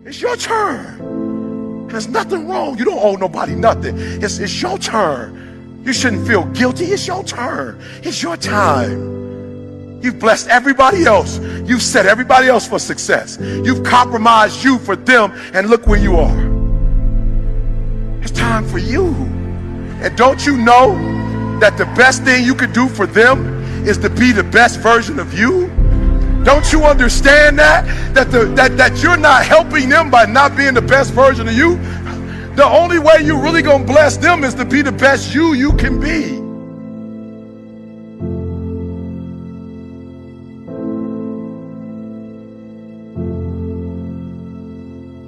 It's your turn. There's nothing wrong. You don't owe nobody nothing. It's your turn. You shouldn't feel guilty. It's your turn. It's your time. You've blessed everybody else. You've set everybody else for success. You've compromised you for them, and look where you are. It's time for you. And don't you know that the best thing you could do for them is to be the best version of you? Don't you understand that you're not helping them by not being the best version of you? The only way you really gonna bless them is to be the best you can be.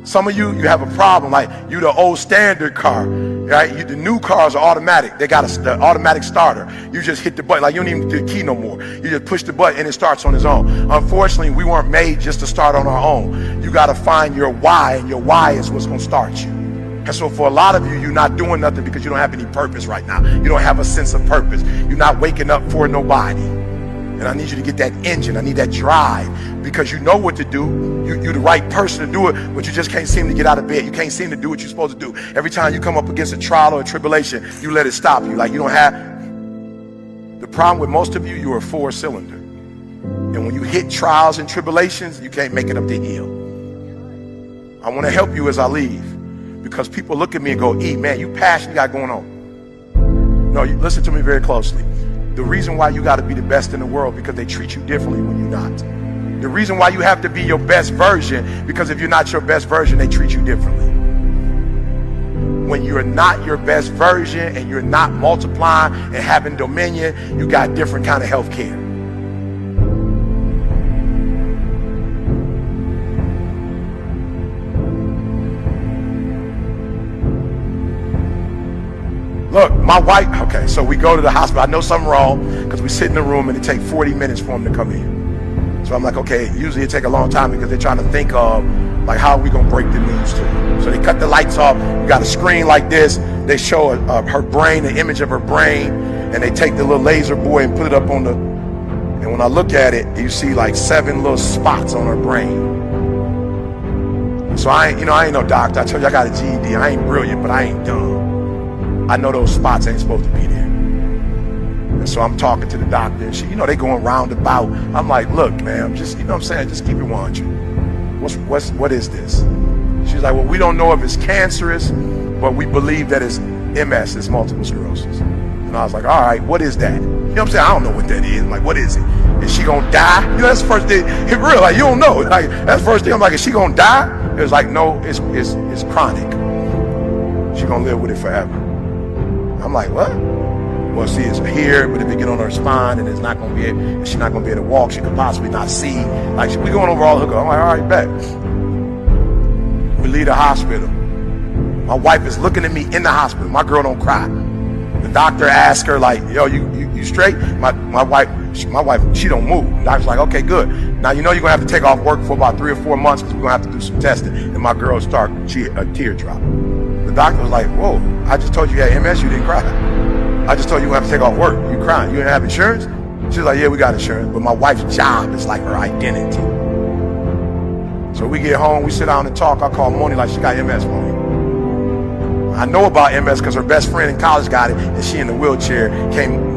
Some of you have a problem, like you the old standard car, right? The new cars are automatic. They got the automatic starter. You just hit the button, like you don't even do the key no more. You just push the button and it starts on its own. Unfortunately, we weren't made just to start on our own. You got to find your why, and your why is what's going to start you. And so for a lot of you, you're not doing nothing because you don't have any purpose right now. You don't have a sense of purpose. You're not waking up for nobody. And I need you to get that engine. I need that drive, because you know what to do. You're the right person to do it, but you just can't seem to get out of bed. You can't seem to do what you're supposed to do. Every time you come up against a trial or a tribulation, you let it stop you. Like you don't have. The problem with most of you, you're a four-cylinder. And when you hit trials and tribulations, you can't make it up the hill. I want to help you as I leave, because people look at me and go, E, man, you passionate, you got going on. No, you listen to me very closely. The reason why you got to be the best in the world, because they treat you differently when you're not. The reason why you have to be your best version, because if you're not your best version, they treat you differently. When you're not your best version and you're not multiplying and having dominion, you got different kind of health care. Look, my wife, okay, so we go to the hospital. I know something wrong because we sit in the room and it takes 40 minutes for them to come in. So I'm like, okay, usually it take a long time because they're trying to think of, like, how are we going to break the news to them? So they cut the lights off. We got a screen like this. They show her brain, the image of her brain, and they take the little laser boy and put it up on the, and when I look at it, you see like 7 little spots on her brain. So I ain't no doctor. I told you I got a GED. I ain't brilliant, but I ain't dumb. I know those spots ain't supposed to be there. And so I'm talking to the doctor, and she, they going roundabout. I'm like, look, man, just, what I'm saying, just keep it 100. What is this? She's like, well, we don't know if it's cancerous, but we believe that it's MS, it's multiple sclerosis. And I was like, all right, what is that? You know what I'm saying? I don't know what that is. I'm like, what is it? Is she gonna die? That's the first thing. It real, like, you don't know. Like, that's the first thing. I'm like, is she gonna die? It was like, no, it's chronic. She gonna live with it forever. I'm like, what? Well, see, it's here, but if it get on her spine, and she's not gonna be able to walk, she could possibly not see. Like, we going over all the hookup. I'm like, all right, bet. We leave the hospital. My wife is looking at me in the hospital. My girl don't cry. The doctor asked her, like, yo, you straight? My wife, she don't move. The doctor's like, okay, good. Now, you're gonna have to take off work for about 3 or 4 months because we're gonna have to do some testing. And my girl started a teardrop. The doctor was like, whoa, I just told you had MS, you didn't cry. I just told you have to take off work, you crying. You didn't have insurance? She's like, yeah, we got insurance. But my wife's job is like her identity. So we get home, we sit down and talk. I call Moni like she got MS for me. I know about MS because her best friend in college got it, and she in the wheelchair,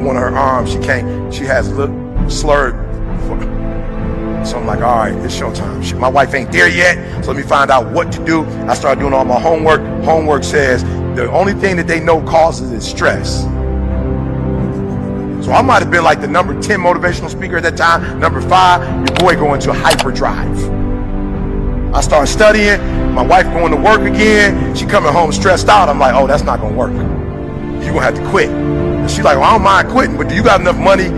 one of her arms, she has a little slurred. So I'm like, all right, it's showtime. My wife ain't there yet, so let me find out what to do. I started doing all my homework. Homework says the only thing that they know causes is stress. So I might have been like the number 10 motivational speaker at that time. Number 5, your boy going to hyperdrive. I started studying. My wife going to work again. She coming home stressed out. I'm like, oh, that's not gonna work. You're gonna have to quit. And she's like, well, I don't mind quitting, but do you got enough money?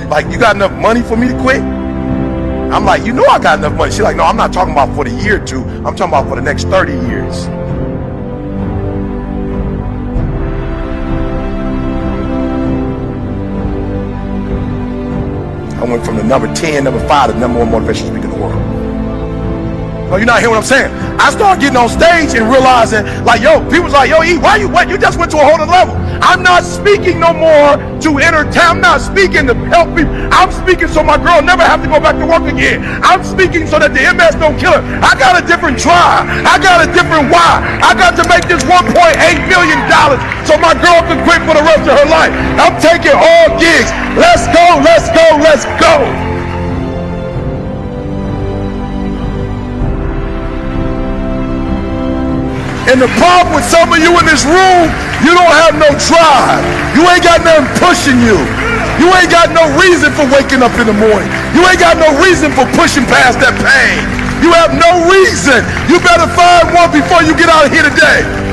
Like, you got enough money for me to quit? I'm like, I got enough money. She's like, no, I'm not talking about for the year or 2. I'm talking about for the next 30 years. I went from the number 10, number 5 to the number 1 motivational speaker in the world. No, you're not hearing what I'm saying. I started getting on stage and realizing, like, yo, people's like, yo, E, why you what? You just went to a whole other level. I'm not speaking no more to entertain. I'm not speaking to help people. I'm speaking so my girl never have to go back to work again. I'm speaking so that the MS don't kill her. I got a different drive. I got a different why. I got to make this $1.8 million so my girl can quit for the rest of her life. I'm taking all gigs. Let's go, let's go, let's go. And the problem with some of you in this room, you don't have no drive. You ain't got nothing pushing you. You ain't got no reason for waking up in the morning. You ain't got no reason for pushing past that pain. You have no reason. You better find one before you get out of here today.